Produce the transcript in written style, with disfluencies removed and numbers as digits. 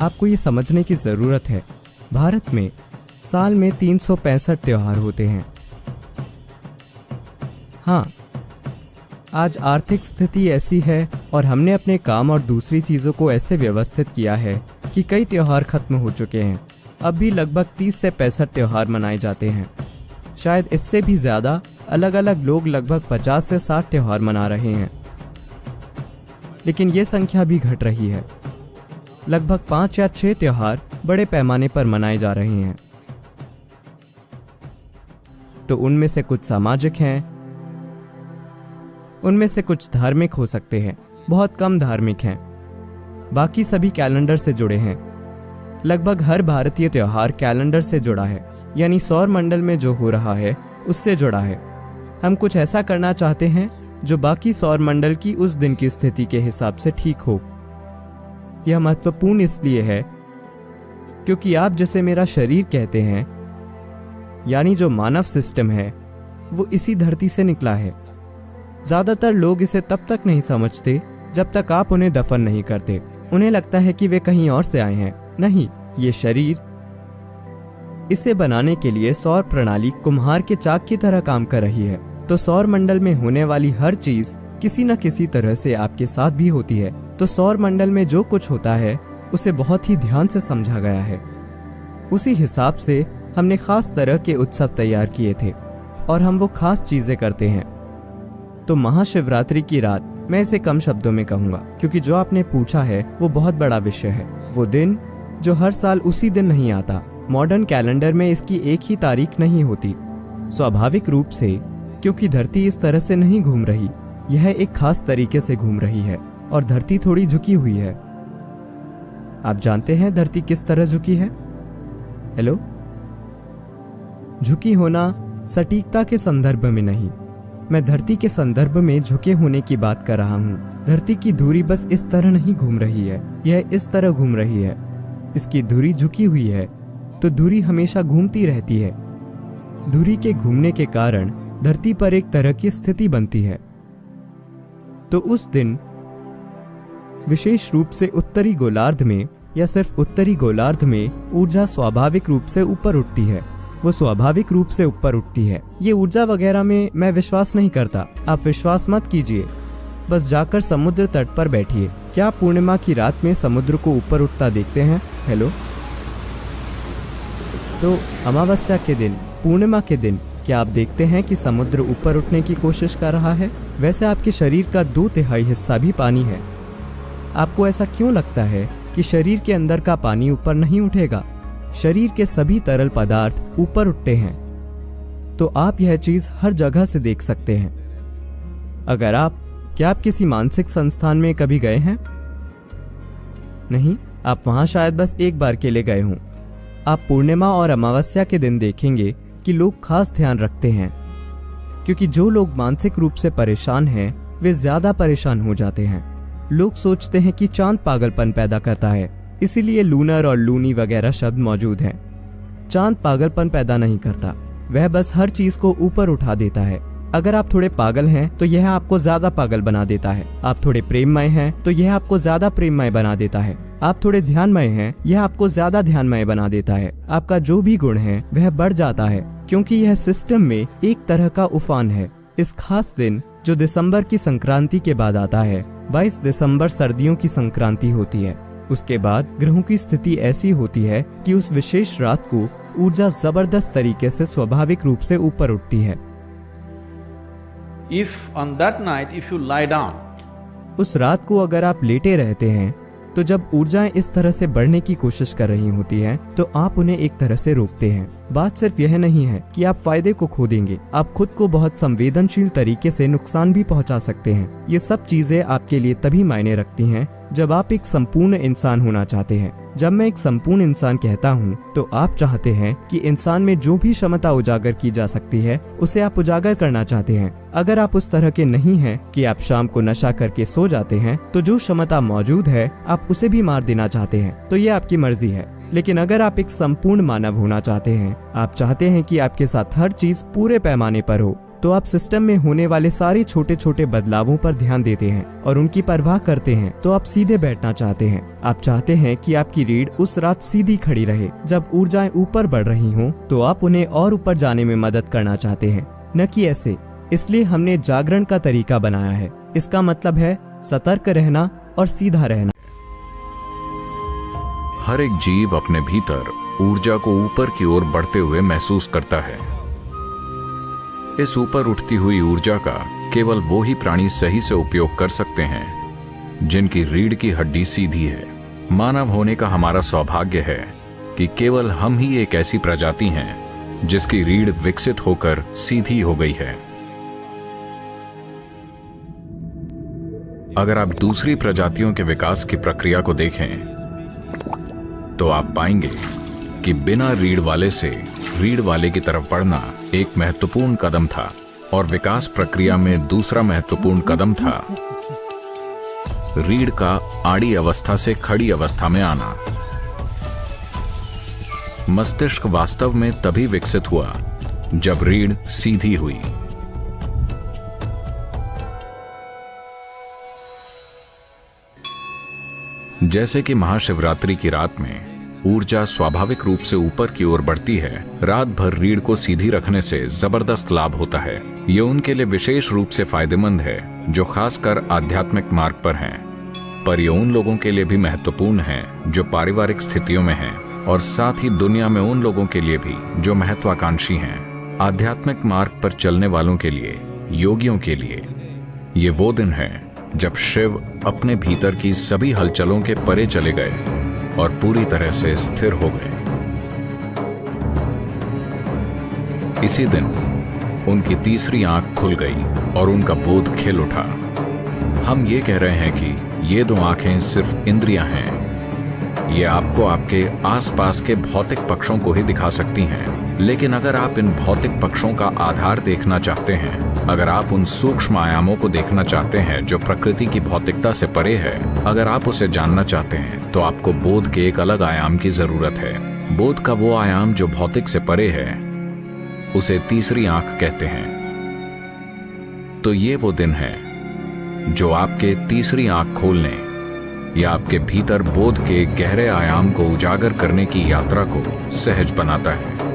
आपको ये समझने की ज़रूरत है, भारत में साल में 365 त्योहार होते हैं। हाँ, आज आर्थिक स्थिति ऐसी है और हमने अपने काम और दूसरी चीज़ों को ऐसे व्यवस्थित किया है कि कई त्योहार खत्म हो चुके हैं। अब भी लगभग 30 से 65 त्योहार मनाए जाते हैं, शायद इससे भी ज़्यादा। अलग अलग लोग लगभग 50 से 60 त्योहार मना रहे हैं, लेकिन ये संख्या भी घट रही है। लगभग 5 या 6 त्योहार बड़े पैमाने पर मनाए जा रहे हैं। तो उनमें से कुछ सामाजिक हैं, उनमें से कुछ धार्मिक हो सकते हैं, बहुत कम धार्मिक हैं। बाकी सभी कैलेंडर से जुड़े हैं। लगभग हर भारतीय त्योहार कैलेंडर से जुड़ा है, यानी सौर मंडल में जो हो रहा है उससे जुड़ा है। हम कुछ ऐसा करना चाहते हैं जो बाकी सौर मंडल की उस दिन की स्थिति के हिसाब से ठीक हो। यह महत्वपूर्ण इसलिए है क्योंकि आप जिसे मेरा शरीर कहते हैं, यानी जो मानव सिस्टम है, वो इसी धरती से निकला है। ज्यादातर लोग इसे तब तक नहीं समझते जब तक आप उन्हें दफन नहीं करते। उन्हें लगता है कि वे कहीं और से आए हैं। नहीं, ये शरीर, इसे बनाने के लिए सौर प्रणाली कुम्हार के चाक की तरह काम कर रही है। तो सौर मंडल में होने वाली हर चीज किसी न किसी तरह से आपके साथ भी होती है। तो सौर मंडल में जो कुछ होता है उसे बहुत ही ध्यान से समझा गया है। उसी हिसाब से हमने खास तरह के उत्सव तैयार किए थे और हम वो खास चीजें करते हैं। तो महाशिवरात्रि की रात, मैं इसे कम शब्दों में कहूंगा क्योंकि जो आपने पूछा है वो बहुत बड़ा विषय है। वो दिन जो हर साल उसी दिन नहीं आता। मॉडर्न कैलेंडर में इसकी एक ही तारीख नहीं होती। स्वाभाविक रूप से, क्योंकि धरती इस तरह से नहीं घूम रही, यह एक खास तरीके से घूम रही है और धरती थोड़ी झुकी हुई है। आप जानते हैं धरती किस तरह झुकी है? हेलो? झुकी होना सटीकता के संदर्भ में नहीं, मैं धरती के संदर्भ में झुके होने की बात कर रहा हूँ। धरती की धुरी बस इस तरह नहीं घूम रही है, यह इस तरह घूम रही है। इसकी धुरी झुकी हुई है, तो धुरी हमेशा घूमती रहती है। धुरी के घूमने के कारण धरती पर एक तरह की स्थिति बनती है। तो उस दिन विशेष रूप से उत्तरी गोलार्ध में, या सिर्फ उत्तरी गोलार्ध में, ऊर्जा स्वाभाविक रूप से ऊपर उठती है। वो स्वाभाविक रूप से ऊपर उठती है। ये ऊर्जा वगैरह में मैं विश्वास नहीं करता, आप विश्वास मत कीजिए। बस जाकर समुद्र तट पर बैठिए। क्या आप पूर्णिमा की रात में समुद्र को ऊपर उठता देखते हैं? हेलो? तो अमावस्या के दिन, पूर्णिमा के दिन, क्या आप देखते हैं कि समुद्र ऊपर उठने की कोशिश कर रहा है? वैसे आपके शरीर का 2/3 हिस्सा भी पानी है। आपको ऐसा क्यों लगता है कि शरीर के अंदर का पानी ऊपर नहीं उठेगा? शरीर के सभी तरल पदार्थ ऊपर उठते हैं। तो आप यह चीज हर जगह से देख सकते हैं। क्या आप किसी मानसिक संस्थान में कभी गए हैं? नहीं, आप वहां शायद बस एक बार के लिए गए हों। आप पूर्णिमा और अमावस्या के दिन देखेंगे कि लोग खास ध्यान रखते हैं, क्योंकि जो लोग मानसिक रूप से परेशान हैं वे ज्यादा परेशान हो जाते हैं। लोग सोचते हैं कि चांद पागलपन पैदा करता है, इसीलिए लूनर और लूनी वगैरह शब्द मौजूद हैं। चांद पागलपन पैदा नहीं करता, वह बस हर चीज को ऊपर उठा देता है। अगर आप थोड़े पागल हैं तो यह आपको ज्यादा पागल बना देता है। आप थोड़े प्रेममय हैं तो यह आपको ज्यादा प्रेममय बना देता है। आप थोड़े ध्यानमय हैं, यह आपको ज्यादा ध्यानमय बना देता है। आपका जो भी गुण है वह बढ़ जाता है, क्योंकि यह सिस्टम में एक तरह का उफान है। इस खास दिन जो दिसंबर की संक्रांति के बाद आता है, 22 दिसंबर सर्दियों की संक्रांति होती है। उसके बाद ग्रहों की स्थिति ऐसी होती है कि उस विशेष रात को ऊर्जा जबरदस्त तरीके से स्वाभाविक रूप से ऊपर उठती है। If on that night if you lie down, उस रात को अगर आप लेटे रहते हैं तो जब ऊर्जाएं इस तरह से बढ़ने की कोशिश कर रही होती हैं तो आप उन्हें एक तरह से रोकते हैं। बात सिर्फ यह नहीं है कि आप फायदे को खो देंगे, आप खुद को बहुत संवेदनशील तरीके से नुकसान भी पहुंचा सकते हैं। ये सब चीजें आपके लिए तभी मायने रखती हैं जब आप एक संपूर्ण इंसान होना चाहते हैं। जब मैं एक संपूर्ण इंसान कहता हूँ तो आप चाहते हैं कि इंसान में जो भी क्षमता उजागर की जा सकती है उसे आप उजागर करना चाहते हैं। अगर आप उस तरह के नहीं हैं कि आप शाम को नशा करके सो जाते हैं, तो जो क्षमता मौजूद है आप उसे भी मार देना चाहते हैं, तो ये आपकी मर्जी है। लेकिन अगर आप एक संपूर्ण मानव होना चाहते हैं, आप चाहते हैं कि आपके साथ हर चीज पूरे पैमाने पर हो, तो आप सिस्टम में होने वाले सारे छोटे छोटे बदलावों पर ध्यान देते हैं और उनकी परवाह करते हैं। तो आप सीधे बैठना चाहते हैं। आप चाहते हैं कि आपकी रीढ़ उस रात सीधी खड़ी रहे। जब ऊर्जाएं ऊपर बढ़ रही हों तो आप उन्हें और ऊपर जाने में मदद करना चाहते हैं, न कि ऐसे। इसलिए हमने जागरण का तरीका बनाया है। इसका मतलब है सतर्क रहना और सीधा रहना। हर एक जीव अपने भीतर ऊर्जा को ऊपर की ओर बढ़ते हुए महसूस करता है। इस ऊपर उठती हुई ऊर्जा का केवल वो ही प्राणी सही से उपयोग कर सकते हैं जिनकी रीढ़ की हड्डी सीधी है। मानव होने का हमारा सौभाग्य है कि केवल हम ही एक ऐसी प्रजाति हैं जिसकी रीढ़ विकसित होकर सीधी हो गई है। अगर आप दूसरी प्रजातियों के विकास की प्रक्रिया को देखें तो आप पाएंगे कि बिना रीढ़ वाले से रीढ़ वाले की तरफ बढ़ना एक महत्वपूर्ण कदम था और विकास प्रक्रिया में दूसरा महत्वपूर्ण कदम था रीढ़ का आड़ी अवस्था से खड़ी अवस्था में आना। मस्तिष्क वास्तव में तभी विकसित हुआ जब रीढ़ सीधी हुई। जैसे कि महाशिवरात्रि की रात में ऊर्जा स्वाभाविक रूप से ऊपर की ओर बढ़ती है, रात भर रीढ़ को सीधी रखने से जबरदस्त लाभ होता है। ये उनके लिए विशेष रूप से फायदेमंद है जो खासकर आध्यात्मिक मार्ग पर हैं, पर ये उन लोगों के लिए भी महत्वपूर्ण है जो पारिवारिक स्थितियों में हैं और साथ ही दुनिया में उन लोगों के लिए भी जो महत्वाकांक्षी हैं। आध्यात्मिक मार्ग पर चलने वालों के लिए, योगियों के लिए ये वो दिन है जब शिव अपने भीतर की सभी हलचलों के परे चले गए और पूरी तरह से स्थिर हो गए। इसी दिन उनकी तीसरी आंख खुल गई और उनका बोध खिल उठा। हम ये कह रहे हैं कि ये दो आंखें सिर्फ इंद्रियां हैं। ये आपको आपके आसपास के भौतिक पक्षों को ही दिखा सकती हैं, लेकिन अगर आप इन भौतिक पक्षों का आधार देखना चाहते हैं, अगर आप उन सूक्ष्म आयामों को देखना चाहते हैं जो प्रकृति की भौतिकता से परे है, अगर आप उसे जानना चाहते हैं तो आपको बोध के एक अलग आयाम की जरूरत है। बोध का वो आयाम जो भौतिक से परे है उसे तीसरी आंख कहते हैं। तो ये वो दिन है जो आपके तीसरी आंख खोलने या आपके भीतर बोध के गहरे आयाम को उजागर करने की यात्रा को सहज बनाता है।